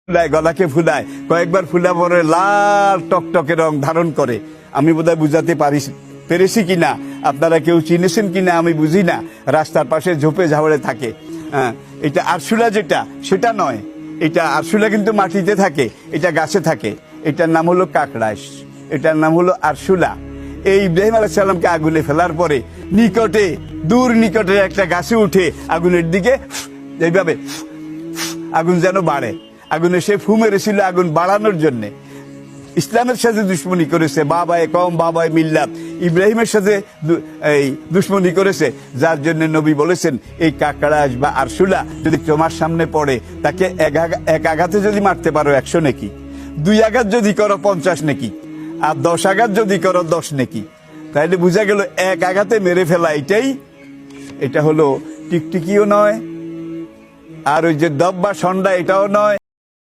ফুলায়, গলাকে ফুলায়, কয়েকবার ফুলা পরে লাল টকটকে রং ধারণ করে। আমি বোধহয় বুঝাতে পেরেছি কিনা, আপনারা কেউ চিনেছেন কিনা আমি বুঝি না। রাস্তার পাশে ঝোপে ঝাড়ে থাকে। হ্যাঁ, এটা আরশুলা যেটা, সেটা নয়। এটা আরশুলা কিন্তু মাটিতে থাকে, এটা গাছে থাকে। এটার নাম হলো কাকড়াস, এটার নাম হলো আরশুলা। এই ইব্রাহিম আলাইহিস সালামকে আগুনে ফেলার পরে নিকটে, দূর নিকটে একটা গাছে উঠে আগুনের দিকে এইভাবে আগুন যেন বাড়ে। আগুনে সে ফু মেরেছিল আগুন বাড়ানোর জন্য। ইসলামের সাথে দুশ্মনী করেছে, বাবায়ে কওম বাবায়ে মিল্লাত, ইব্রাহিমের সাথে এই দুশ্মনী করেছে, যার জন্য নবী বলেছেন এই কাকড়াস বা আরশুলা যদি তোমার সামনে পড়ে, তাকে এক আঘাতে যদি মারতে পারো 100 নেকি, 2 আঘাত যদি করো 50 নেকি, আর 10 আঘাত যদি করো 10 নেকি। তাইলে বোঝা গেল এক আঘাতে মেরে ফেলা এটাই, এটা হলো টিকটিকিও নয়, আর ওই যে দব বা সন্ডা এটাও নয়।